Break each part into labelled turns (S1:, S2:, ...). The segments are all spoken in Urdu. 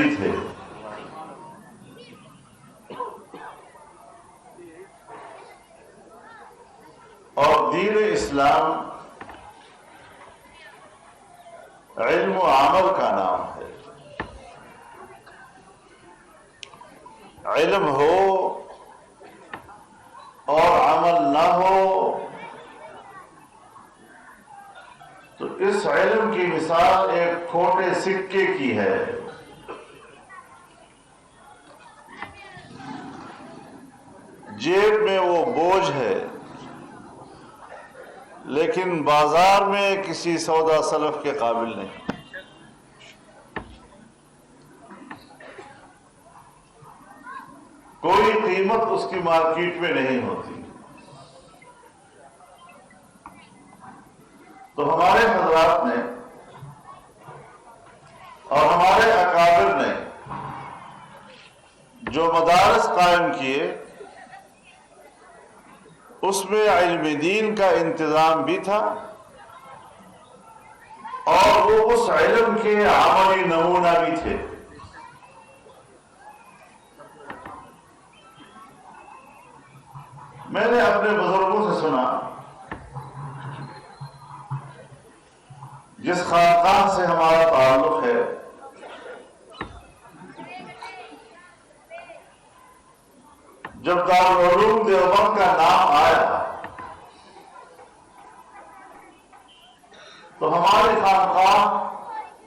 S1: نبی تھے. اور دین اسلام علم و عمل کا نام ہے. علم ہو اور عمل نہ ہو تو اس علم کی مثال ایک کھوٹے سکے کی ہے. جیب میں وہ بوجھ ہے لیکن بازار میں کسی سودا سلف کے قابل نہیں. کوئی قیمت اس کی مارکیٹ میں نہیں ہوتی. تو ہمارے حضرات نے اور ہمارے اکابر نے جو مدارس قائم کیے اس میں علم دین کا انتظام بھی تھا اور وہ اس علم کے عملی نمونہ بھی تھے. میں نے اپنے بزرگوں سے سنا جس خانقاہ سے ہمارا تعلق ہے جب دارالعلوم دیوبند کا نام آیا تو ہماری خانقاہ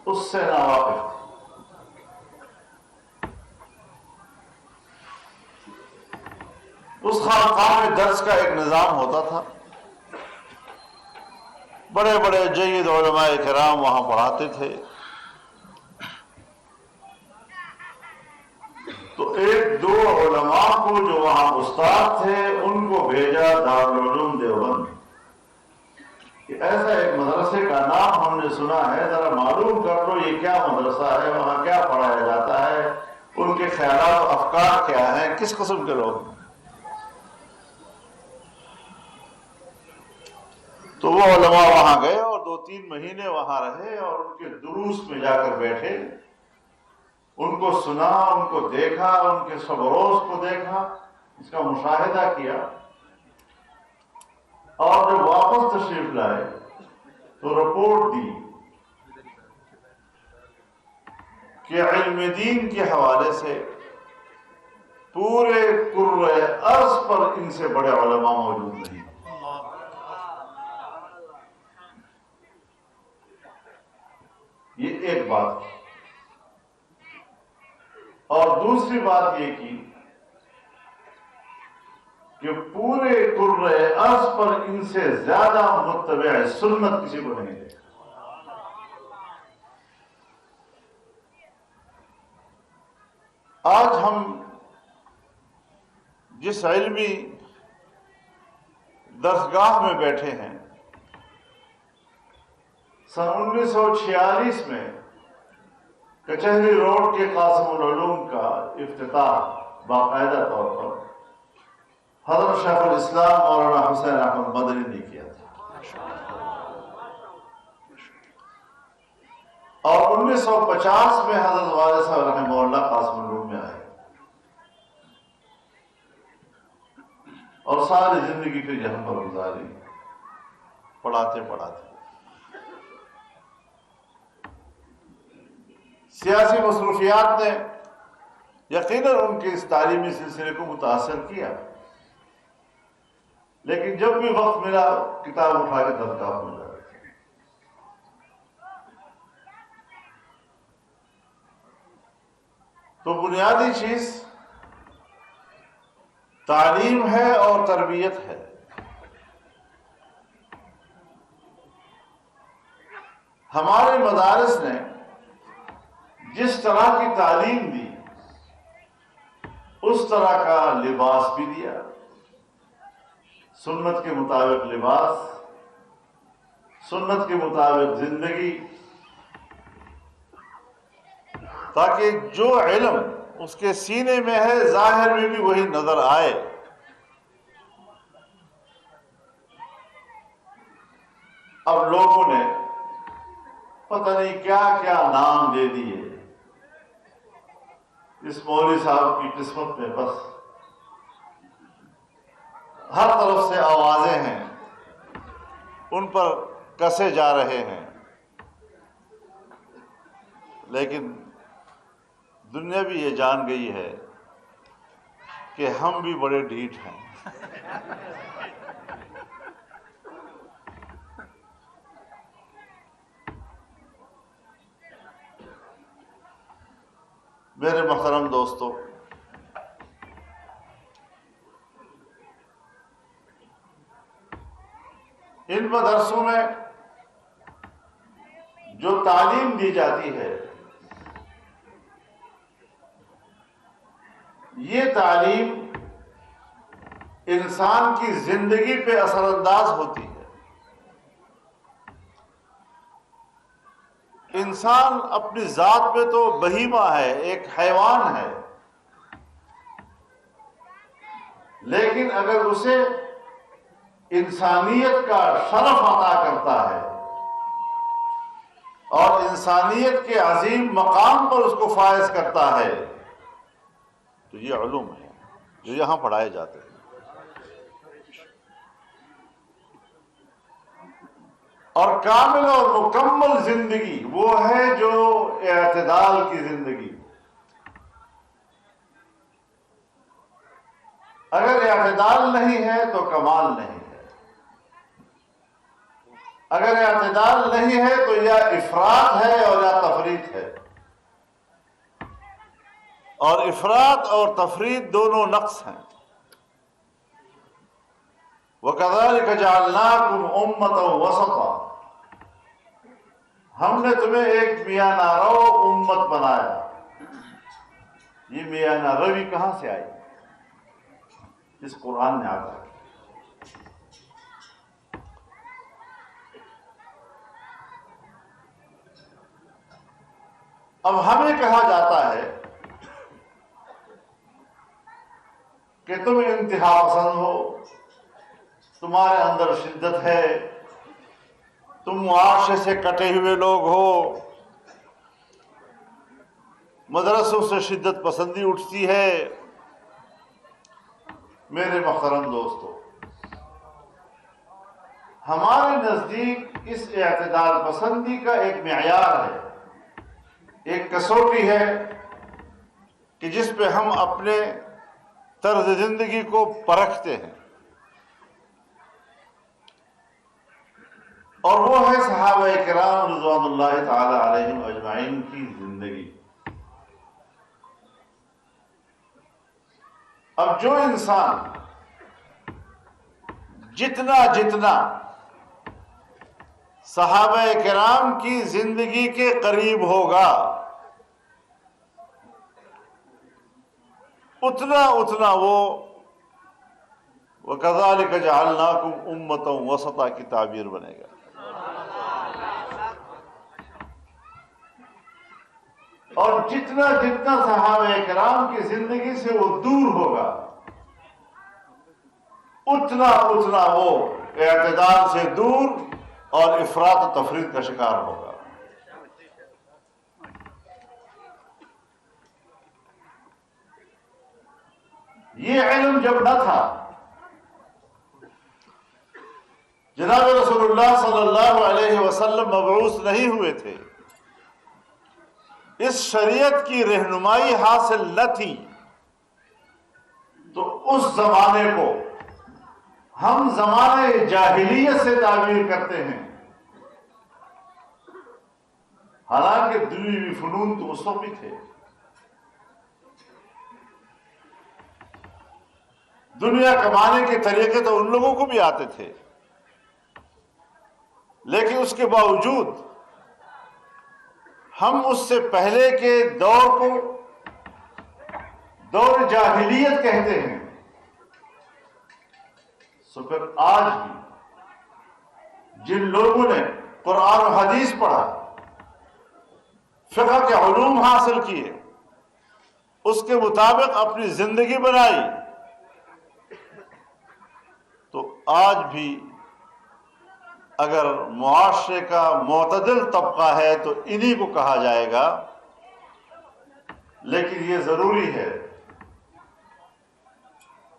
S1: اس سے ناواقف تھی. اس خانقاہ میں درس کا ایک نظام ہوتا تھا. بڑے بڑے جید علماء کرام وہاں پڑھاتے تھے. تو ایک دو علماء کو جو وہاں استاد تھے ان کو بھیجا دارالعلوم دیوبند کہ ایسا ایک مدرسے کا نام ہم نے سنا ہے, ذرا معلوم کر لو یہ کیا مدرسہ ہے, وہاں کیا پڑھایا جاتا ہے, ان کے خیالات و افکار کیا ہیں, کس قسم کے لوگ. تو وہ علماء وہاں گئے اور 2-3 مہینے وہاں رہے اور ان کے دروس میں جا کر بیٹھے, ان کو سنا, ان کو دیکھا, ان کے سبروز کو دیکھا, اس کا مشاہدہ کیا. اور جب واپس تشریف لائے تو رپورٹ دی کہ علم دین کے حوالے سے پورے کرۂ ارض پر ان سے بڑے علماء موجود نہیں. یہ ایک بات. اور دوسری بات یہ کی کہ پورے کرۂ ارض پر ان سے زیادہ متبع سنت کسی کو نہیں دیکھا. آج ہم جس علمی درسگاہ میں بیٹھے ہیں, سن 1946 میں کچہری روڈ کے قاسم العلوم کا افتتاح باقاعدہ طور پر حضرت شیخ الاسلام مولانا حسین احمد مدنی نے کیا تھا. اور 1950 میں حضرت والد صاحب رحمہ اللہ قاسم العلوم میں آئے اور ساری زندگی پھر یہاں پر گزاری پڑھاتے پڑھاتے. سیاسی مصروفیات نے یقیناً ان کے اس تعلیمی سلسلے کو متاثر کیا, لیکن جب بھی وقت ملا کتاب اٹھا کے درگاہ میں جاتے تھے. تو بنیادی چیز تعلیم ہے اور تربیت ہے. ہمارے مدارس نے جس طرح کی تعلیم دی اس طرح کا لباس بھی دیا, سنت کے مطابق لباس, سنت کے مطابق زندگی, تاکہ جو علم اس کے سینے میں ہے ظاہر میں بھی وہی نظر آئے. اب لوگوں نے پتہ نہیں کیا کیا نام دے دیے, اس مولوی صاحب کی قسمت میں بس ہر طرف سے آوازیں ہیں، ان پر کسے جا رہے ہیں، لیکن دنیا بھی یہ جان گئی ہے کہ ہم بھی بڑے ڈھیٹ ہیں۔ میرے محترم دوستو، ان مدرسوں میں جو تعلیم دی جاتی ہے، یہ تعلیم انسان کی زندگی پہ اثر انداز ہوتی ہے۔ انسان اپنی ذات میں تو بہیمہ ہے، ایک حیوان ہے، لیکن اگر اسے انسانیت کا شرف عطا کرتا ہے اور انسانیت کے عظیم مقام پر اس کو فائز کرتا ہے، تو یہ علوم ہے جو یہاں پڑھائے جاتے ہیں۔ اور کامل اور مکمل زندگی وہ ہے جو اعتدال کی زندگی۔ اگر اعتدال نہیں ہے تو کمال نہیں ہے، اگر اعتدال نہیں ہے تو یا افراط ہے اور یا تفریط ہے، اور افراط اور تفریط دونوں نقص ہیں۔ وَكَذَلِكَ جَعَلْنَاكُمْ أُمَّةً وَسَطًا، ہم نے تمہیں ایک میاں نارو امت بنایا۔ یہ میاں ناروی کہاں سے آئی؟ اس قرآن میں آتا ہے۔ اب ہمیں کہا جاتا ہے کہ تم انتہا پسند ہو، تمہارے اندر شدت ہے، تم معاشرے سے کٹے ہوئے لوگ ہو، مدرسوں سے شدت پسندی اٹھتی ہے۔ میرے محترم دوستو، ہمارے نزدیک اس اعتدال پسندی کا ایک معیار ہے، ایک کسوٹی ہے کہ جس پہ ہم اپنے طرز زندگی کو پرکھتے ہیں، اور وہ ہے صحابہ کرام رضوان اللہ تعالی علیہم اجمعین کی زندگی۔ اب جو انسان جتنا صحابہ کرام کی زندگی کے قریب ہوگا، اتنا وہ وَكَذَلِكَ جَعَلْنَاكُمْ أُمَّةً وَسَطًا کی تعبیر بنے گا۔ اور جتنا صحابہ کرام کی زندگی سے وہ دور ہوگا، اتنا وہ اعتدال سے دور اور افراط و تفریط کا شکار ہوگا۔ یہ علم جب نہ تھا، جناب رسول اللہ صلی اللہ علیہ وسلم مبعوث نہیں ہوئے تھے، اس شریعت کی رہنمائی حاصل نہ تھی، تو اس زمانے کو ہم زمانے جاہلیت سے تعبیر کرتے ہیں، حالانکہ دنیوی فنون تو اس وقت بھی تھے۔ دنیا کمانے کے طریقے تو ان لوگوں کو بھی آتے تھے، لیکن اس کے باوجود ہم اس سے پہلے کے دور کو دور جاہلیت کہتے ہیں۔ سو پھر آج بھی جن لوگوں نے قرآن و حدیث پڑھا، فقہ کے علوم حاصل کیے، اس کے مطابق اپنی زندگی بنائی، تو آج بھی اگر معاشرے کا معتدل طبقہ ہے تو انہی کو کہا جائے گا لیکن یہ ضروری ہے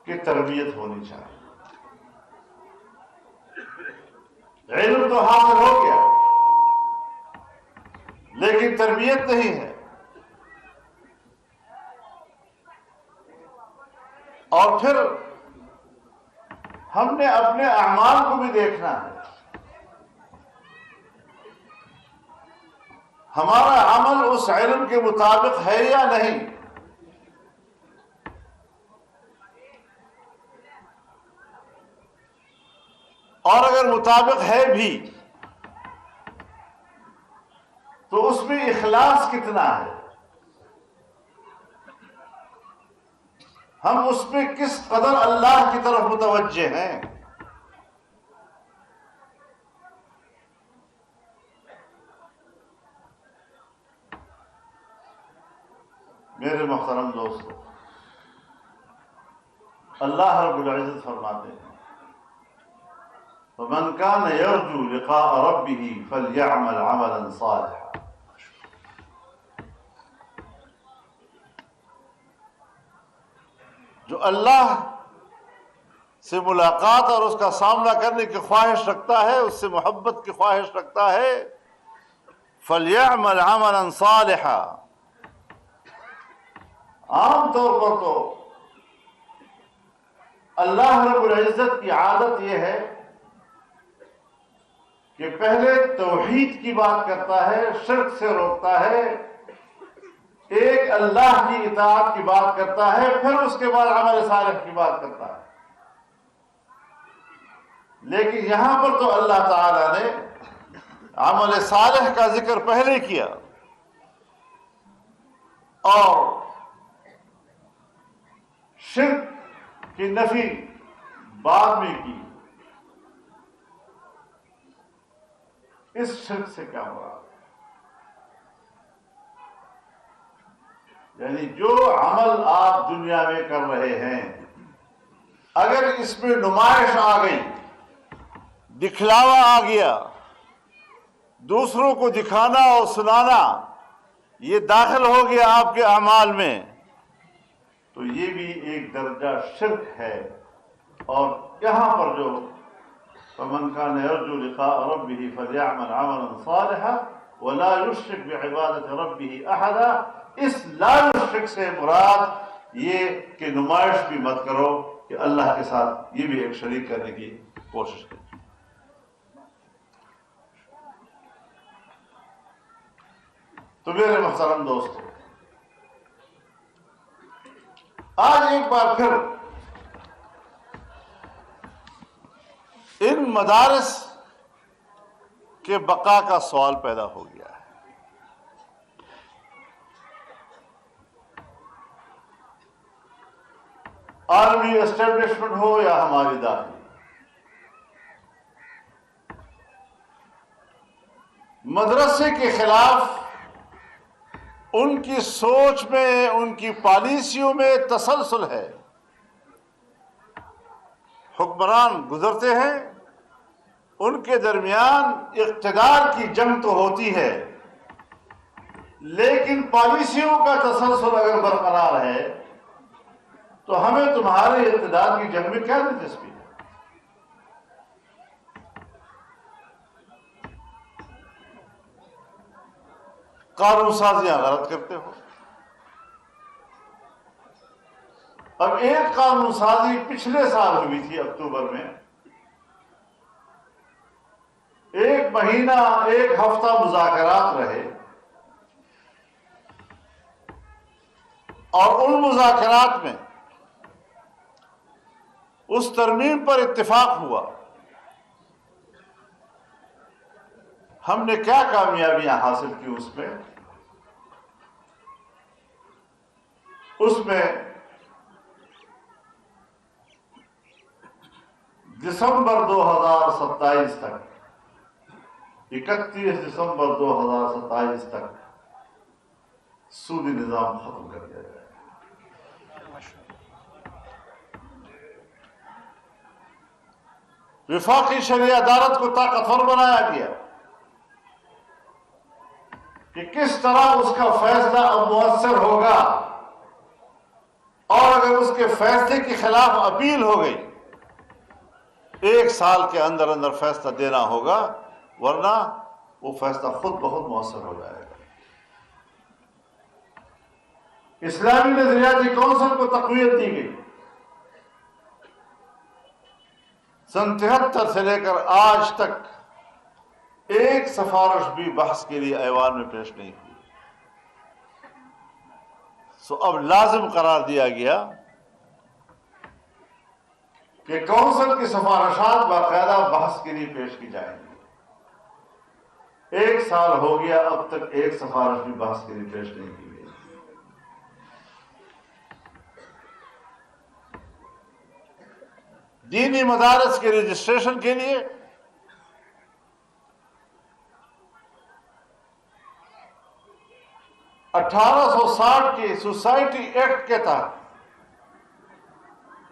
S1: کہ تربیت ہونی چاہیے. علم تو حاصل ہو گیا لیکن تربیت نہیں ہے. اور پھر ہم نے اپنے اعمال کو بھی دیکھنا ہے. ہمارا عمل اس علم کے مطابق ہے یا نہیں. اور اگر مطابق ہے بھی تو اس میں اخلاص کتنا ہے، ہم اس میں کس قدر اللہ کی طرف متوجہ ہیں. میرے محترم دوستو، اللہ رب العزت فرماتے ہیں فَمَنْ كَانَ يَرْجُو لِقَاءَ رَبِّهِ فَلْيَعْمَلْ عَمَلًا صَالِحًا. جو اللہ سے ملاقات اور اس کا سامنا کرنے کی خواہش رکھتا ہے، اس سے محبت کی خواہش رکھتا ہے، فَلْيَعْمَلْ عَمَلًا صَالِحًا. عام طور پر تو اللہ رب العزت کی عادت یہ ہے کہ پہلے توحید کی بات کرتا ہے، شرک سے روکتا ہے، ایک اللہ کی اطاعت کی بات کرتا ہے، پھر اس کے بعد عمل صالح کی بات کرتا ہے. لیکن یہاں پر تو اللہ تعالی نے عمل صالح کا ذکر پہلے کیا اور شرک کی نفی بعد میں کی. اس شرک سے کیا مراد ہے؟ یعنی جو عمل آپ دنیا میں کر رہے ہیں، اگر اس میں نمائش آ گئی، دکھلاوا آ گیا، دوسروں کو دکھانا اور سنانا یہ داخل ہو گیا آپ کے اعمال میں، تو یہ بھی ایک درجہ شرک ہے. اور یہاں پر جو فَمَنْ كَانَ يَرْجُو لِقَاءَ رَبِّهِ فَلْيَعْمَلْ عَمَلًا صَالِحًا وَلَا يُشْرِكْ بِعِبَادَةِ رَبِّهِ أَحَدًا، اس لا یشرک سے مراد یہ کہ نمائش بھی مت کرو کہ اللہ کے ساتھ یہ بھی ایک شریک کرنے کی کوشش کرو. تو میرے محترم دوستو، آج ایک بار پھر ان مدارس کے بقا کا سوال پیدا ہو گیا ہے. عالمی اسٹیبلشمنٹ ہو یا ہماری داخلی، مدرسے کے خلاف ان کی سوچ میں، ان کی پالیسیوں میں تسلسل ہے. حکمران گزرتے ہیں، ان کے درمیان اقتدار کی جنگ تو ہوتی ہے، لیکن پالیسیوں کا تسلسل اگر برقرار ہے تو ہمیں تمہارے اقتدار کی جنگ میں کیا دلچسپی ہے؟ قانون سازیاں غلط کرتے ہو. اب ایک قانون سازی پچھلے سال ہوئی تھی اکتوبر میں، ایک مہینہ، ایک ہفتہ مذاکرات رہے، اور ان مذاکرات میں اس ترمیم پر اتفاق ہوا. ہم نے کیا کامیابیاں حاصل کی اس میں دسمبر 2027 تک، 31 دسمبر 2027 تک سودی نظام ختم کر دیا جائے. وفاقی شرعی عدالت کو طاقتور بنایا گیا. کہ کس طرح اس کا فیصلہ اب مؤثر ہوگا، اور اگر اس کے فیصلے کے خلاف اپیل ہو گئی 1 سال کے اندر اندر فیصلہ دینا ہوگا، ورنہ وہ فیصلہ خود بخود مؤثر ہو جائے گا۔ اسلامی نظریاتی کونسل کو تقویت دی گئی۔ سن 73 سے لے کر آج تک ایک سفارش بھی بحث کے لیے ایوان میں پیش نہیں ہوئی۔ سو اب لازم قرار دیا گیا کہ کونسل کی سفارشات باقاعدہ بحث کے لیے پیش کی جائیں گی۔ 1 سال ہو گیا، اب تک ایک سفارش بھی بحث کے لیے پیش نہیں کی گئی۔ دینی مدارس کے رجسٹریشن کے لیے 1860 کے سوسائٹی ایکٹ کے تحت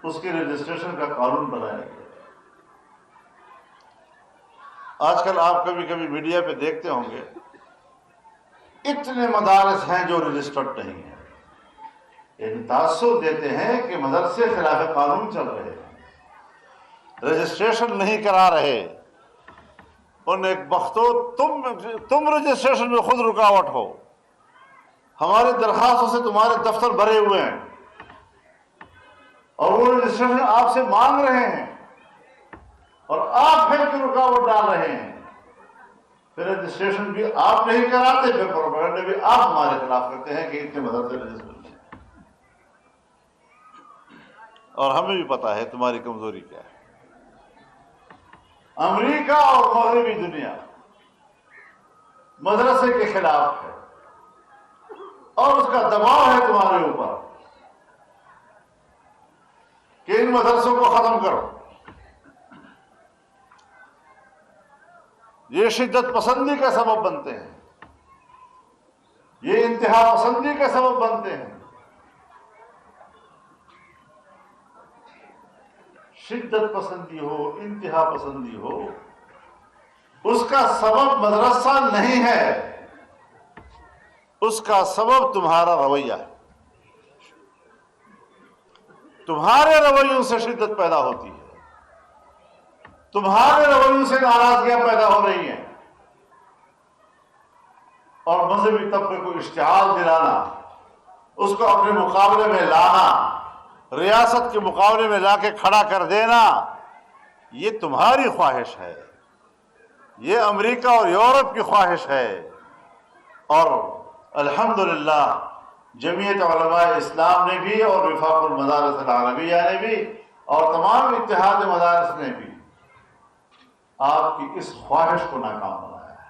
S1: اس کے رجسٹریشن کا قانون بنایا گیا۔ آج کل آپ کبھی کبھی میڈیا پہ دیکھتے ہوں گے، اتنے مدارس ہیں جو رجسٹرڈ نہیں ہیں، یعنی تاثر دیتے ہیں کہ مدرسے خلاف قانون چل رہے ہیں، رجسٹریشن نہیں کرا رہے۔ ان ایک بختو تم رجسٹریشن میں خود رکاوٹ ہو، ہمارے درخواستوں سے تمہارے دفتر بھرے ہوئے ہیں اور وہ رجسٹریشن آپ سے مانگ رہے ہیں اور آپ پھر کی رکاوٹ ڈال رہے ہیں، پھر رجسٹریشن بھی آپ نہیں کراتے، پھر پروپیگنڈا بھی آپ ہمارے خلاف کرتے ہیں کہ اتنے مدرسے رجسٹریشن ہیں، اور ہمیں بھی پتا ہے تمہاری کمزوری کیا ہے۔ امریکہ اور مغربی دنیا مدرسے کے خلاف ہے اور اس کا دباؤ ہے تمہارے اوپر کہ ان مدرسوں کو ختم کرو۔ یہ شدت پسندی کا سبب بنتے ہیں، یہ انتہا پسندی کا سبب بنتے ہیں۔ شدت پسندی ہو، انتہا پسندی ہو، اس کا سبب مدرسہ نہیں ہے، اس کا سبب تمہارا رویہ ہے۔ تمہارے رویوں سے شدت پیدا ہوتی ہے، تمہارے رویوں سے ناراضگیاں پیدا ہو رہی ہیں، اور مذہبی طبقے کو اشتعال دلانا، اس کو اپنے مقابلے میں لانا، ریاست کے مقابلے میں لا کے کھڑا کر دینا، یہ تمہاری خواہش ہے، یہ امریکہ اور یورپ کی خواہش ہے۔ اور الحمدللہ جمعیت علماء اسلام نے بھی اور وفاق المدارس العربیہ نے بھی اور تمام اتحاد مدارس نے بھی آپ کی اس خواہش کو ناکام بنایا ہے۔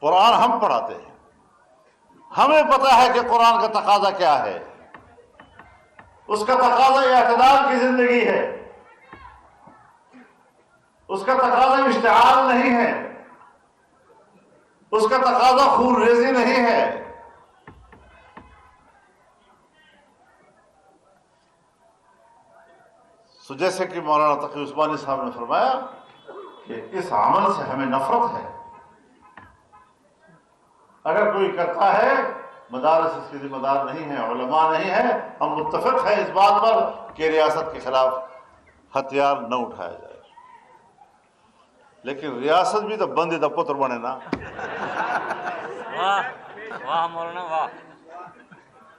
S1: قرآن ہم پڑھاتے ہیں، ہمیں پتا ہے کہ قرآن کا تقاضا کیا ہے۔ اس کا تقاضا اعتدال کی زندگی ہے، اس کا تقاضا اشتعال نہیں ہے، اس کا تقاضا خون ریزی نہیں ہے۔ سو جیسے کہ مولانا تقی عثمانی صاحب نے فرمایا کہ اس عمل سے ہمیں نفرت ہے، اگر کوئی کرتا ہے مدارس اس کے ذمہ دار نہیں ہے، علماء نہیں ہے، ہم متفق ہیں اس بات پر کہ ریاست کے خلاف ہتھیار نہ اٹھایا جائے، لیکن ریاست بھی تو بندے دا پتر بنے نا۔
S2: واہ واہ مولانا، واہ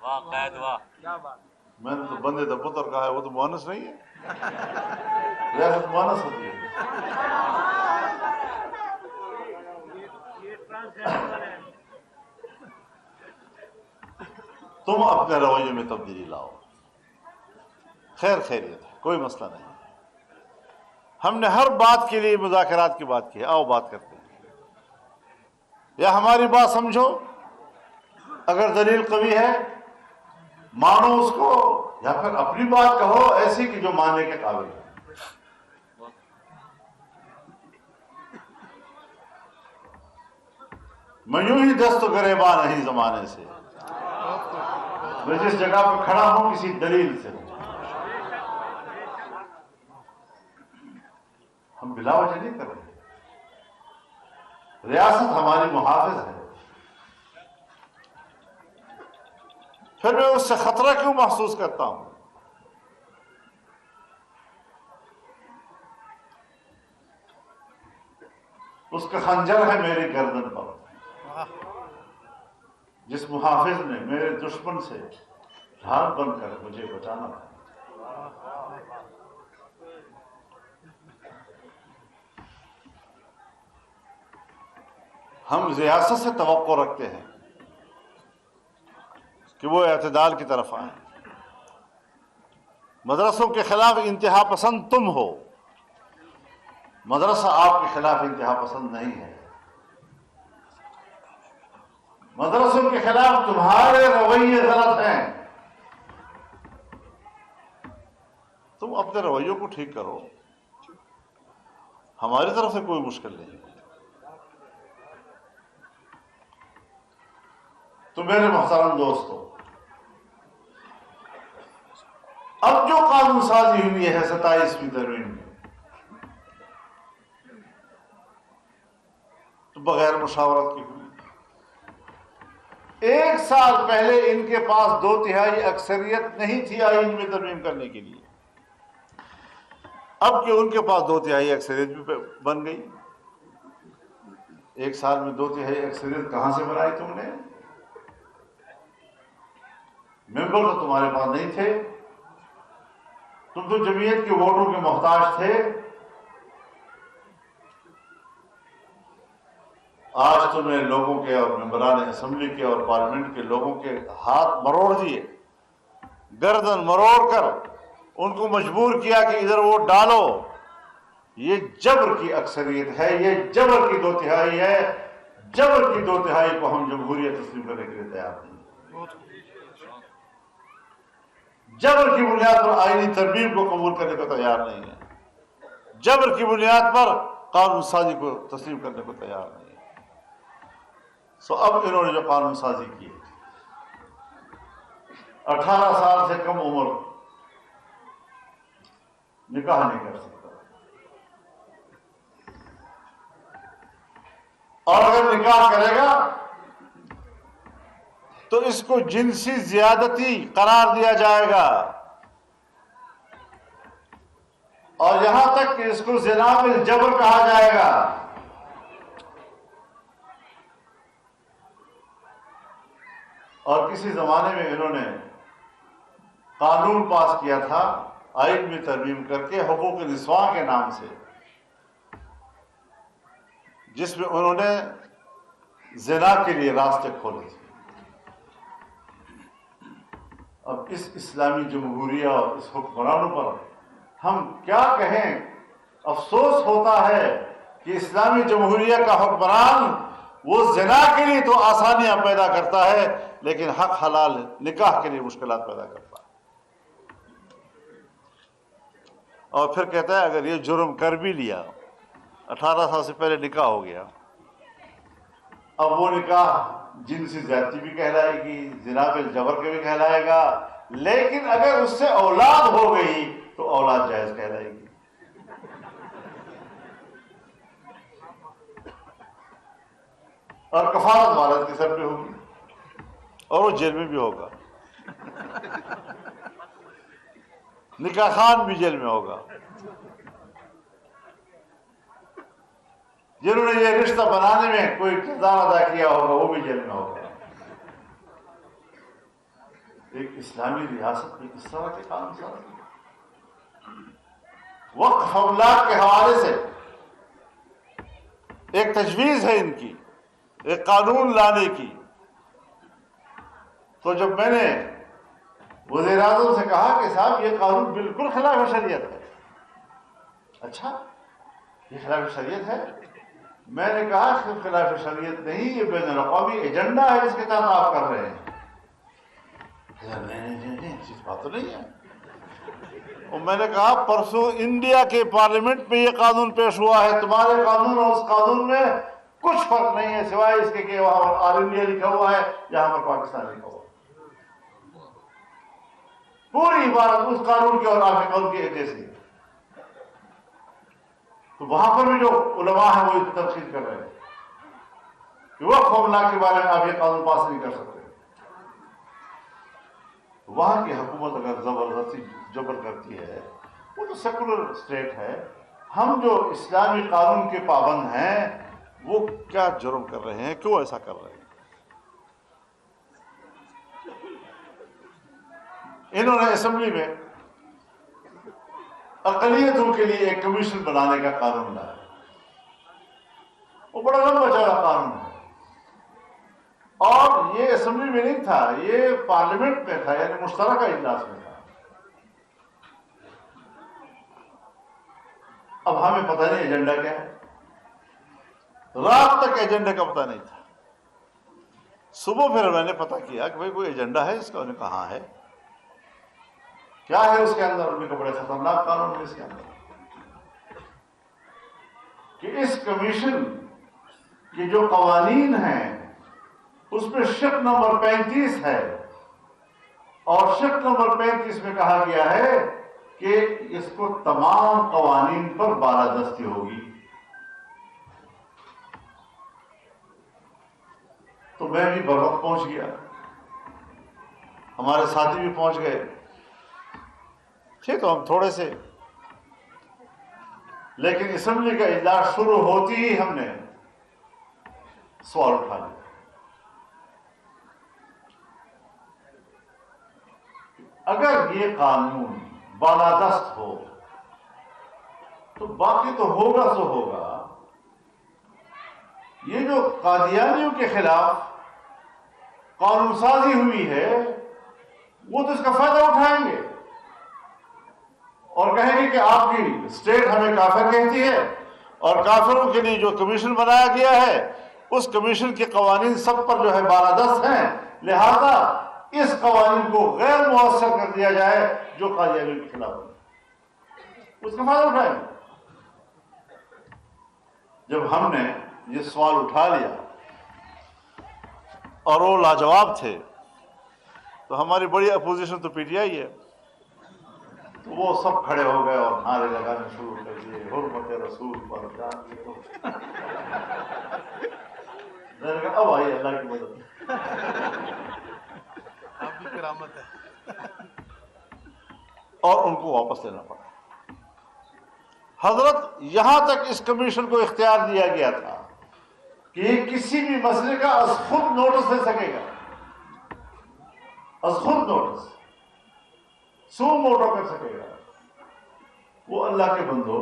S2: واہ قائد، واہ کیا بات۔
S1: میں نے تو بندے دا پتر کہا ہے، وہ تو مؤنث نہیں ہے، ریاست مؤنث ہوتی ہے۔ تم اپنے رویے میں تبدیلی لاؤ، خیر خیریت ہے، کوئی مسئلہ نہیں۔ ہم نے ہر بات کے لیے مذاکرات کی بات کی ہے، آؤ بات کرتے ہیں، یا ہماری بات سمجھو، اگر دلیل قوی ہے مانو اس کو، یا پھر اپنی بات کہو ایسی کہ جو ماننے کے قابل ہے۔ میں یوں ہی دست و گریباں نہیں زمانے سے، میں جس جگہ پہ کھڑا ہوں کسی دلیل سے ہوں۔ ہم بلا وجہ نہیں کر رہے. ریاست ہماری محافظ ہے. پھر میں اس سے خطرہ کیوں محسوس کرتا ہوں؟ اس کا خنجر ہے میری گردن پر. جس محافظ نے میرے دشمن سے ڈھال بن کر مجھے بچانا تھا. ہم ریاست سے توقع رکھتے ہیں کہ وہ اعتدال کی طرف آئیں. مدرسوں کے خلاف انتہا پسند تم ہو، مدرسہ آپ کے خلاف انتہا پسند نہیں ہے. مدرسوں کے خلاف تمہارے رویے غلط ہیں. تم اپنے رویوں کو ٹھیک کرو، ہماری طرف سے کوئی مشکل نہیں. تو میرے محترم دوستو، اب جو قانون سازی ہوئی ہے 27ویں ترمیم میں، تو بغیر مشاورت کی ہوئی. 1 سال پہلے ان کے پاس 2/3 اکثریت نہیں تھی آئین میں ترمیم کرنے کے لیے. اب کہ ان کے پاس 2/3 اکثریت بھی بن گئی. 1 سال میں 2/3 اکثریت کہاں سے بنائی تم نے؟ ممبر تو تمہارے پاس نہیں تھے. تم تو جمعیت کے ووٹوں کے محتاج تھے. آج تم نے لوگوں کے اور ممبران اسمبلی کے اور پارلیمنٹ کے لوگوں کے ہاتھ مروڑ دیے، گردن مروڑ کر ان کو مجبور کیا کہ ادھر ووٹ ڈالو. یہ جبر کی اکثریت ہے، یہ جبر کی 2/3 ہے. جبر کی 2/3 کو ہم جمہوریت تسلیم کرنے کے لیے تیار نہیں. جبر کی بنیاد پر آئینی ترمیم کو قبول کرنے کو تیار نہیں ہے. جبر کی بنیاد پر قانون سازی کو تسلیم کرنے کو تیار نہیں ہے. سو اب انہوں نے جو قانون سازی کی، 18 سال سے کم عمر نکاح نہیں کر سکتا، اور اگر نکاح کرے گا تو اس کو جنسی زیادتی قرار دیا جائے گا، اور یہاں تک کہ اس کو زنا بالجبر کہا جائے گا. اور کسی زمانے میں انہوں نے قانون پاس کیا تھا آئین میں ترمیم کر کے حقوق نسواں کے نام سے، جس میں انہوں نے زنا کے لیے راستے کھولے تھے. اب اس اسلامی جمہوریہ اور اس حکمرانوں پر ہم کیا کہیں؟ افسوس ہوتا ہے کہ اسلامی جمہوریہ کا حکمران وہ زنا کے لیے تو آسانیاں پیدا کرتا ہے، لیکن حق حلال نکاح کے لیے مشکلات پیدا کرتا ہے. اور پھر کہتا ہے اگر یہ جرم کر بھی لیا، 18 سال سے پہلے نکاح ہو گیا، اب وہ نکاح جنسی زیادتی بھی کہلائے گی، زنا بالجبر کے بھی کہلائے گا، لیکن اگر اس سے اولاد ہو گئی تو اولاد جائز کہلائے گی. اور کفارت والد کے سر پہ ہوگی، اور وہ جیل میں بھی ہوگا، نکاح خان بھی جیل میں ہوگا. جنہوں نے یہ رشتہ بنانے میں کوئی کردار ادا کیا ہوگا وہ بھی جیل میں ہوگا. ایک اسلامی ریاست میں اس طرح کے قانون سازی، وقف املاک کے حوالے سے ایک تجویز ہے ان کی، ایک قانون لانے کی. تو جب میں نے وزیر اعظم سے کہا کہ صاحب یہ قانون بالکل خلاف شریعت ہے. اچھا یہ خلاف شریعت ہے؟ میں نے کہا کہ خلاف شریعت نہیں، یہ بین الاقوامی ایجنڈا ہے جس کے تحت آپ کر رہے ہیں. نہیں چیز بات تو نہیں ہے. اور میں نے کہا پرسوں انڈیا کے پارلیمنٹ میں یہ قانون پیش ہوا ہے، تمہارے قانون اور اس قانون میں کچھ فرق نہیں ہے سوائے اس کے کہ وہاں پر آل انڈیا لکھا ہوا ہے، یہاں پر پاکستان لکھا ہوا ہے. پوری عبارت اس قانون کی اور آپ کے قانون کی ایک جیسی. تو وہاں پر بھی جو علماء ہیں وہ تنقید کر رہے ہیں کہ وقف املاک کے بارے میں آپ یہ قانون پاس نہیں کر سکتے. وہاں کی حکومت اگر زبردستی جبر کرتی ہے وہ تو سیکولر اسٹیٹ ہے. ہم جو اسلامی قانون کے پابند ہیں وہ کیا جرم کر رہے ہیں, کیوں ایسا کر رہے ہیں؟ انہوں نے اسمبلی میں اقلیتوں کے لیے ایک کمیشن بنانے کا قانون لایا. وہ بڑا لمبا چوڑا قانون ہے اور یہ اسمبلی میں نہیں تھا, یہ پارلیمنٹ میں تھا, یعنی مشترکہ اجلاس میں تھا. اب ہمیں پتہ نہیں ایجنڈا کیا ہے, رات تک ایجنڈے کا پتہ نہیں تھا. صبح پھر میں نے پتہ کیا کہ بھائی کوئی ایجنڈا ہے اس کا. انہوں نے کہا ہے. کیا ہے اس کے اندر؟ انہوں نے کہا بڑے خطرناک قانون ہے اس کے اندر کہ اس کمیشن کے جو قوانین ہیں اس میں شق نمبر 35 ہے, اور شق نمبر 35 میں کہا گیا ہے کہ اس کو تمام قوانین پر بالادستی ہوگی. تو میں بھی بروقت پہنچ گیا, ہمارے ساتھی بھی پہنچ گئے تھے تو ہم تھوڑے سے, لیکن اسمبلی کا اجلاس شروع ہوتی ہی ہم نے سوال اٹھا لیا. اگر یہ قانون بالادست ہو تو باقی تو ہوگا سو ہوگا. یہ جو قادیانیوں کے خلاف قانون سازی ہوئی ہے وہ تو اس کا فائدہ اٹھائیں گے اور کہیں گے کہ آپ کی اسٹیٹ ہمیں کافر کہتی ہے, اور کافروں کے لیے جو کمیشن بنایا گیا ہے اس کمیشن کے قوانین سب پر جو ہے بالادست ہیں, لہذا اس قوانین کو غیر مؤثر کر دیا جائے جو قادیانیوں کے خلاف ہے. اس کا فائدہ اٹھائیں گے. جب ہم نے یہ سوال اٹھا لیا اور وہ لاجواب تھے تو ہماری بڑی اپوزیشن تو پی ٹی آئی ہے, تو وہ سب کھڑے ہو گئے اور نعرے لگانے شروع کر دیے, حرمت رسول پر جان دی تو. میں نے کہا اب آئی اللہ کی مدد,
S3: آپ کی کرامت ہے.
S1: اور ان کو واپس لینا پڑا. حضرت یہاں تک اس کمیشن کو اختیار دیا گیا تھا کہ یہ کسی بھی مسئلے کا از خود نوٹس دے سکے گا, از خود نوٹس سو موٹو کر سکے گا. وہ اللہ کے بندو,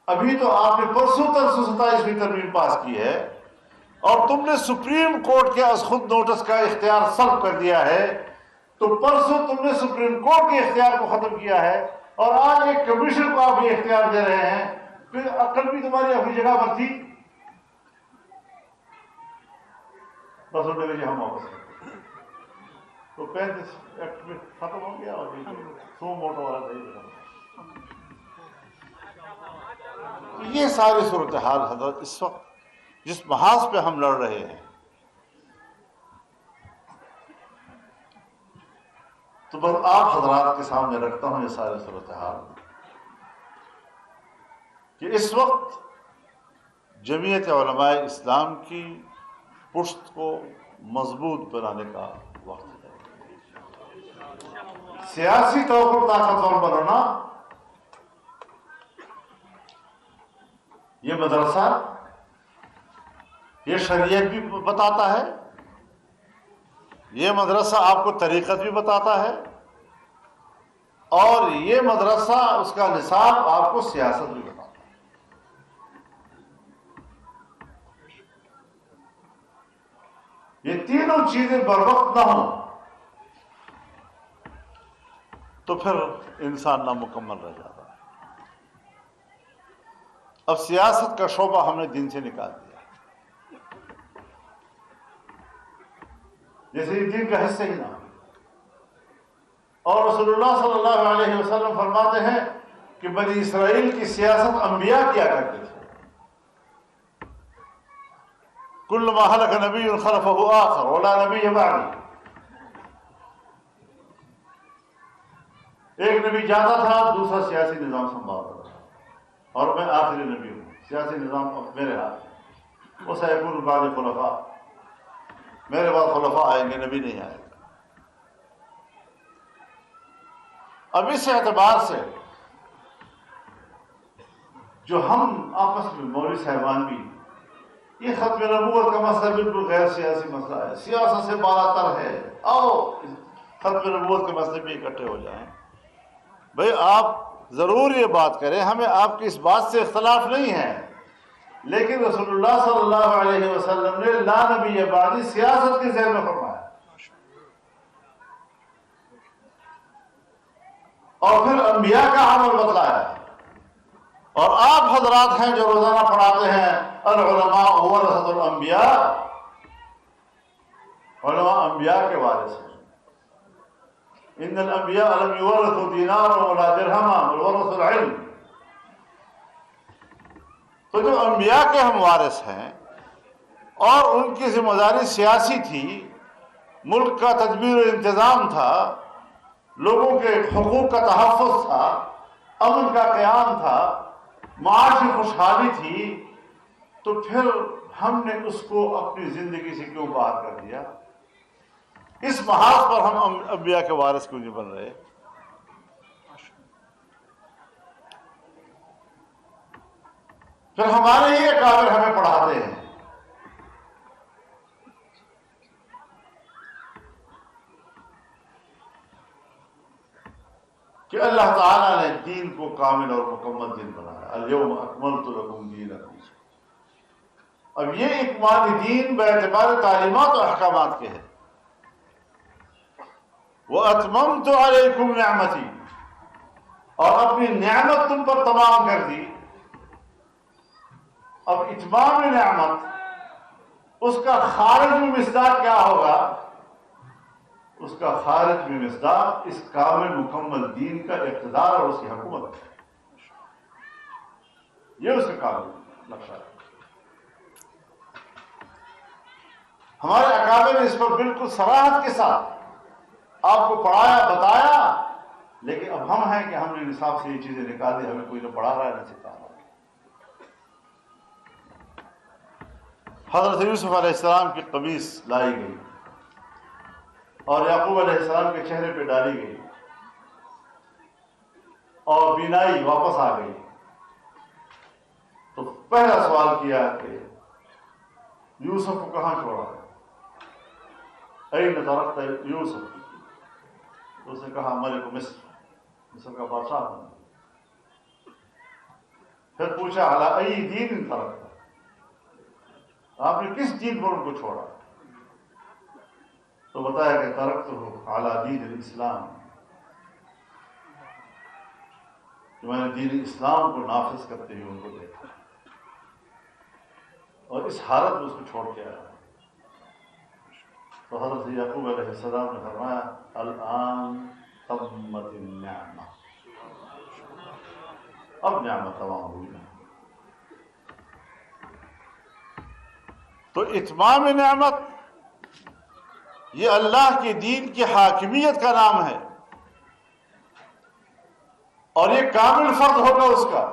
S1: ابھی تو آپ نے پرسوں 327ویں ترمیم پاس کی ہے اور تم نے سپریم کورٹ کے از خود نوٹس کا اختیار سلب کر دیا ہے. تو پرسوں تم نے سپریم کورٹ کے اختیار کو ختم کیا ہے اور آج ایک کمیشن کو آپ یہ اختیار دے رہے ہیں. پھر عقل بھی تمہاری اپنی جگہ پر تھی. بس انہوں نے ہم واپس کرتے تو 35 ایکٹ میں ختم ہو گیا اور سو موٹو والا صحیح. یہ ساری صورتحال حضرت اس وقت جس محاذ پہ ہم لڑ رہے ہیں, تو بس آپ حضرات کے سامنے رکھتا ہوں یہ ساری صورتحال کہ اس وقت جمعیت علماء اسلام کی پشت کو مضبوط بنانے کا وقت ہے. سیاسی طور پر طاقتور بنانا, یہ مدرسہ یہ شریعت بھی بتاتا ہے, یہ مدرسہ آپ کو طریقت بھی بتاتا ہے, اور یہ مدرسہ اس کا نصاب آپ کو سیاست بھی بتاتا ہے. یہ تینوں چیزیں بروقت نہ ہوں تو پھر انسان نامکمل رہ جاتا ہے. اب سیاست کا شعبہ ہم نے دین سے نکال دیا, جیسے یہ دین کا حصہ ہی نہ. اور رسول اللہ صلی اللہ علیہ وسلم فرماتے ہیں کہ بنی اسرائیل کی سیاست انبیاء کیا کرتے تھے. کل ما ہلک نبی خلفہ آخر ولا نبی بعدی. ایک نبی جاتا تھا دوسرا سیاسی نظام سنبھالتا تھا. اور میں آخری نبی ہوں، سیاسی نظام اب میرے ہاتھ میں، وہ سیکون بعد خلفاء، میرے بعد خلفاء آئیں گے، نبی نہیں آئے گا۔ اب اس اعتبار سے جو ہم آپس میں مولوی صاحبان بھی، یہ ختم نبوت کا مسئلہ بالکل غیر سیاسی مسئلہ ہے، سیاست سے بالا تر ہے، آؤ ختم نبوت کے مسئلے بھی اکٹھے ہو جائیں۔ بھئی آپ ضرور یہ بات کریں، ہمیں آپ کی اس بات سے اختلاف نہیں ہے، لیکن رسول اللہ صلی اللہ علیہ وسلم نے لا نبی بعدی سیاست کے ذہن میں فرمایا، اور پھر انبیاء کا عمل بتلایا۔ اور آپ حضرات ہیں جو روزانہ پڑھاتے ہیں العلماء ورثۃ الانبیاء، علماء انبیاء کے وارث ہیں، ان الانبیاء لم یورثوا دینارا ولا درہما بل ورثوا العلم۔ تو جو انبیاء کے ہم وارث ہیں اور ان کی ذمہ داری سیاسی تھی، ملک کا تدبیر و انتظام تھا، لوگوں کے حقوق کا تحفظ تھا، امن کا قیام تھا، معاشی خوشحالی تھی، تو پھر ہم نے اس کو اپنی زندگی سے کیوں باہر کر دیا؟ اس محاذ پر ہم انبیاء کے وارث کیوں نہیں بن رہے؟ پھر ہمارے ہی اکابر ہمیں پڑھاتے ہیں کہ اللہ تعالیٰ نے دین کو کامل اور مکمل دین بنایا، الیوم اکملت لکم دینکم۔ اب یہ اکمال دین باعتبار تعلیمات و احکامات کے ہے، وَأَتْمَمْتُ عَلَيْكُمْ نِعْمَتِي، اور اپنی نعمت تم پر تمام کر دی۔ اب اتمام نعمت، اس کا خارج میں مصداق کیا ہوگا؟ اس کا خارج میں مصداق اس کامل مکمل دین کا اقتدار اور اس کی حکومت ہے، یہ اس کا کامل نقشہ ہے۔ ہمارے اکابر نے اس پر بالکل صراحت کے ساتھ آپ کو پڑھایا، بتایا، لیکن اب ہم ہیں کہ ہم نے نصاب سے یہ چیزیں نکالی، ہمیں کوئی نہ پڑھا رہا ہے نہ سکھا رہا ہے۔ حضرت یوسف علیہ السلام کی قمیص لائی گئی اور یعقوب علیہ السلام کے چہرے پہ ڈالی گئی، اور بینائی واپس آ گئی، تو پہلا سوال کیا کہ یوسف کو کہاں چھوڑا ہے؟ این ترکت یوسف؟ اس نے کہا ملک مصر کا بادشاہ بنا۔ پھر پوچھا علی ای دین ترکت، آپ نے کس دین پر ان کو چھوڑا؟ تو بتایا کہ ترکتہ علی دین الاسلام، کہ میں نے دین اسلام کو نافذ کرتے ہوئے ان کو دیکھا، اور اس حالت میں اس کو چھوڑ کے آیا۔ تو حضرت یعقوب علیہ السلام نے فرمایا الآن تمت النعمہ، اب نعمت تمام ہوئی ہے۔ تو اتمام نعمت یہ اللہ کے دین کی حاکمیت کا نام ہے، اور یہ کامل فرض ہوگا اس کا۔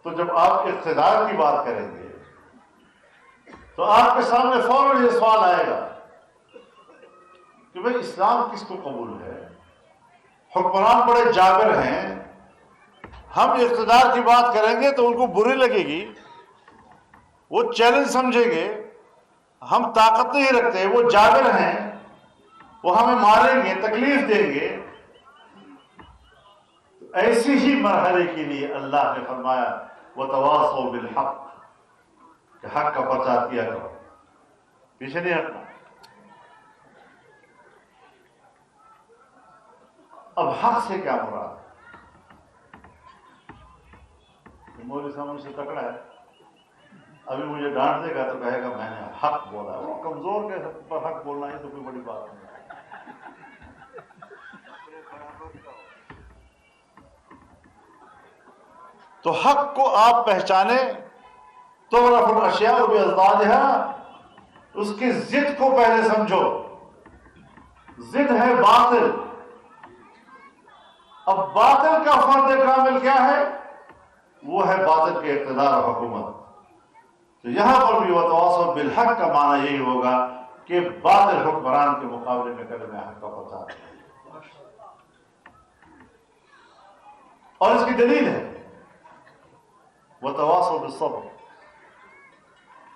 S1: تو جب آپ اقتدار کی بات کریں گے تو آپ کے سامنے فوراً یہ سوال آئے گا کہ بھئی اسلام کس کو قبول ہے؟ حکمران بڑے جابر ہیں، ہم اقتدار کی بات کریں گے تو ان کو بری لگے گی، وہ چیلنج سمجھیں گے، ہم طاقت نہیں رکھتے، وہ جابر ہیں، وہ ہمیں ماریں گے، تکلیف دیں گے۔ ایسی ہی مرحلے کے لیے اللہ نے فرمایا وَتَوَاصَوْا بِالْحَقِّ، کہ حق کا پرچار کیا کرو، پیچھے نہیں ہٹنا۔ اب حق سے کیا مراد ہے؟ مولوی صاحب مجھ سے تکڑا ہے، ابھی مجھے ڈانٹ دے گا تو کہے گا میں نے حق بولا، وہ کمزور کے پر حق بولنا ہے تو کوئی بڑی بات نہیں۔ تو حق کو آپ پہچانے تو رفع الاشیاء باضدادها، اس کی ضد کو پہلے سمجھو۔ ضد ہے باطل، اب باطل کا فرد کامل کیا ہے؟ وہ ہے باطل کے اقتدار و حکومت. تو یہاں پر بھی وتواصوا بالحق کا معنی یہی ہوگا کہ باطل حکمران کے مقابلے میں کلمہ حق کا پرچار. اور اس کی دلیل ہے وتواصوا بالصبر،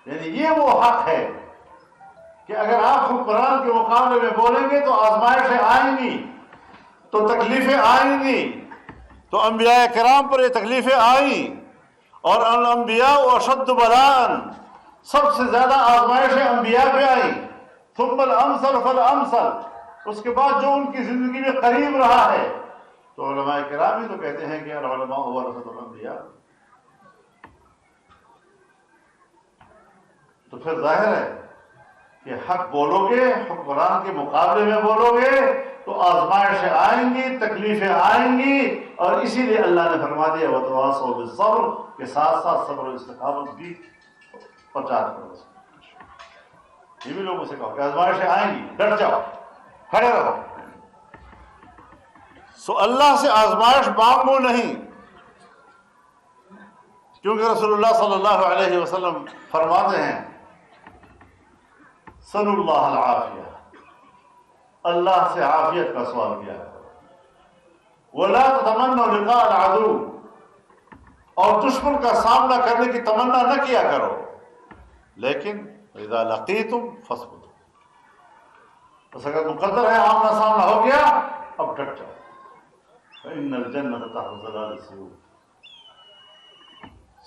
S1: یعنی یہ وہ حق ہے کہ اگر آپ حکمران کے مقابلے میں بولیں گے تو آزمائشیں آئیں گی، تو تکلیفیں آئیں گی. تو انبیاء کرام پر یہ تکلیفیں آئیں، اور الانبیاء اشد بلاء، سب سے زیادہ آزمائشیں انبیاء پہ آئیں. ثم الامثل فالامثل، اس کے بعد جو ان کی زندگی میں قریب رہا ہے. تو علماء کرام ہی تو کہتے ہیں کہ العلماء ورثۃ الانبیاء. تو پھر ظاہر ہے کہ حق بولو گے، حکمران کے مقابلے میں بولو گے تو آزمائشیں آئیں گی، تکلیفیں آئیں گی. اور اسی لیے اللہ نے فرما دیا وتواصوا بالصبر، کے ساتھ ساتھ صبر و استقامت بھی پرچار کرو. یہ بھی لوگوں سے کہو کہ آزمائشیں آئیں گی، ڈٹ جاؤ، کھڑے رہو. سو اللہ سے آزمائش مانگو نہیں، کیونکہ رسول اللہ صلی اللہ علیہ وسلم فرماتے ہیں صلی اللہ العافیہ، اللہ سے عافیت کا سوال کیا ہے. وَلَا تَتَمَنَّوْا لِقَاءَ الْعَدُوِّ، اور دشمن کا سامنا کرنے کی تمنا نہ کیا کرو، لیکن اذا لقیتم فاصبروا، بس اگر مقدر ہے آمنا سامنا ہو گیا اب ڈٹ جاؤ. فإن الجنة تحت ظلال السيوف.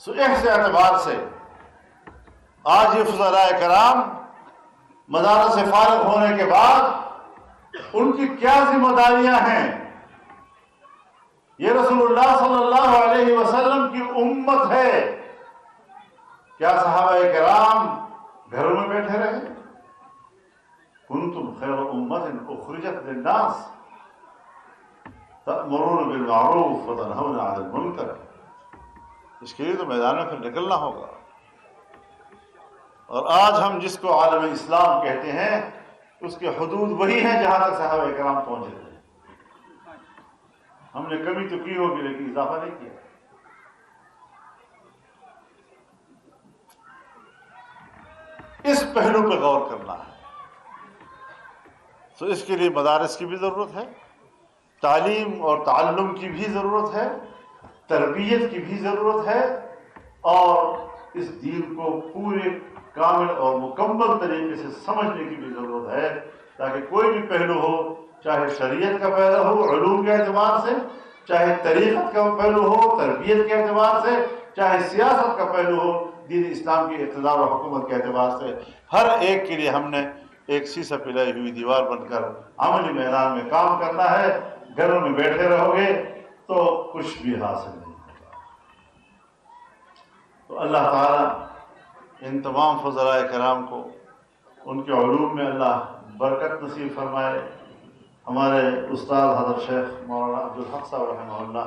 S1: سو اس اعتبار سے آج یہ فضلاء کرام مدارس سے فارغ ہونے کے بعد ان کی کیا ذمہ داریاں ہیں. یہ رسول اللہ صلی اللہ علیہ وسلم کی امت ہے. کیا صحابہ کرام گھروں میں بیٹھے رہے؟ کنتم خیر امت اخرجت للناس تأمرون بالمعروف وتنہون عن المنکر. اس کے لیے تو میدان میں پھر نکلنا ہوگا. اور آج ہم جس کو عالم اسلام کہتے ہیں اس کے حدود وہی ہیں جہاں تک صحابہ کرام پہنچے تھے. ہم نے کمی تو کی ہوگی لیکن اضافہ نہیں کیا. اس پہلو پہ غور کرنا ہے. تو اس کے لیے مدارس کی بھی ضرورت ہے، تعلیم اور تعلم کی بھی ضرورت ہے، تربیت کی بھی ضرورت ہے، اور اس دین کو پورے کامل اور مکمل طریقے سے سمجھنے کی بھی ضرورت ہے، تاکہ کوئی بھی پہلو ہو، چاہے شریعت کا پہلو ہو علوم کے اعتبار سے، چاہے طریقت کا پہلو ہو تربیت کے اعتبار سے، چاہے سیاست کا پہلو ہو دین اسلام کی اقتدار و حکومت کے اعتبار سے، ہر ایک کے لیے ہم نے ایک سیسہ پلائی ہوئی دیوار بن کر عملی میدان میں کام کرنا ہے. گھروں میں بیٹھے رہو گے تو کچھ بھی حاصل نہیں ہوگا. تو اللہ تعالیٰ ان تمام فضلاء کرام کو ان کے علوم میں اللہ برکت نصیب فرمائے. ہمارے استاد حضرت شیخ مولانا عبدالحق صاحب رحمہ اللہ،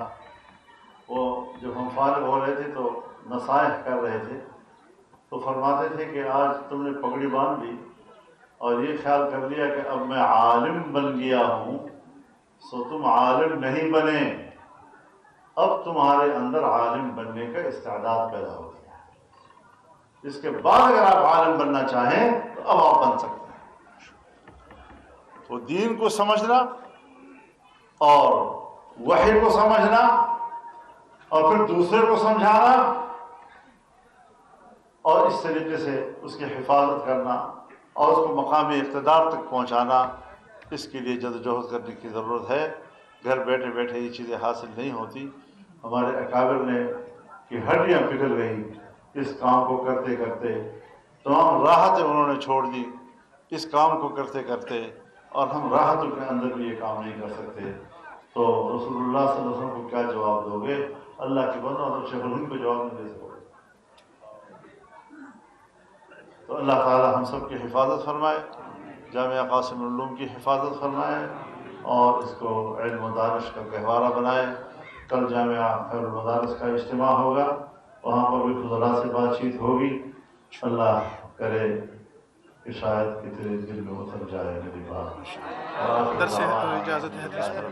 S1: وہ جب ہم فارغ ہو رہے تھے تو نصائح کر رہے تھے تو فرماتے تھے کہ آج تم نے پگڑی باندھ لی اور یہ خیال کر لیا کہ اب میں عالم بن گیا ہوں، سو تم عالم نہیں بنے، اب تمہارے اندر عالم بننے کا استعداد پیدا ہو گیا ہے. اس کے بعد اگر آپ عالم بننا چاہیں تو اب آپ بن سکتے ہیں. تو دین کو سمجھنا اور وحی کو سمجھنا اور پھر دوسرے کو سمجھانا اور اس طریقے سے اس کی حفاظت کرنا اور اس کو مقامی اقتدار تک پہنچانا، اس کے لیے جدوجہد کرنے کی ضرورت ہے. گھر بیٹھے بیٹھے یہ چیزیں حاصل نہیں ہوتی. ہمارے اکابر نے کہ ہڈیاں پگھل گئی اس کام کو کرتے کرتے، تمام راحتیں انہوں نے چھوڑ دی اس کام کو کرتے کرتے، اور ہم راحتوں کے اندر بھی یہ کام نہیں کر سکتے. تو رسول اللہ صلی اللہ علیہ وسلم کو کیا جواب دو گے؟ اللہ کے بندوں اور شیخ الہند کو جواب نہیں دے سکو. تو اللہ تعالی ہم سب کی حفاظت فرمائے، جامعہ قاسم العلوم کی حفاظت فرمائے اور اس کو علم و دانش کا گہوارہ بنائے. کل جامعہ خیر المدارس کا اجتماع ہوگا، وہاں پر بھی فضلاء سے بات چیت ہوگی. اللہ کرے کہ شاید کہ تیرے دل میں اتر جائے میری بات.
S3: درس اجازت ہے حدیث پر.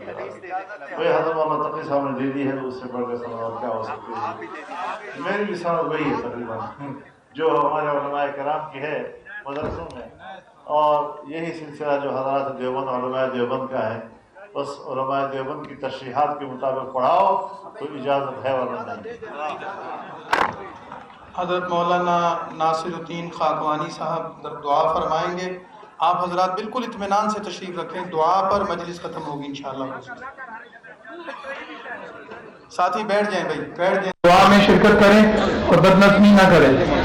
S1: وہی حضرت مولانا تقی صاحب نے دے دی ہے تو اس سے بڑھ کر سنوات کیا ہو سکتی ہے. میری بھی سنت وہی ہے تقریباً جو ہمارے علماء کرام کی ہے مدرسوں میں, اور یہی سلسلہ جو حضرات دیوبند علماء دیوبند کا ہے. بس علماء دیوبند کی تشریحات کے مطابق پڑھاؤ تو اجازت ہے ورنہ نہیں.
S3: حضرت مولانا ناصر الدین خاکوانی صاحب دعا فرمائیں گے. آپ حضرات بالکل اطمینان سے تشریف رکھیں, دعا پر مجلس ختم ہوگی انشاءاللہ. ساتھی بیٹھ جائیں بھائی, بیٹھ جائیں, دعا میں شرکت کریں اور بدنظمی نہ کریں.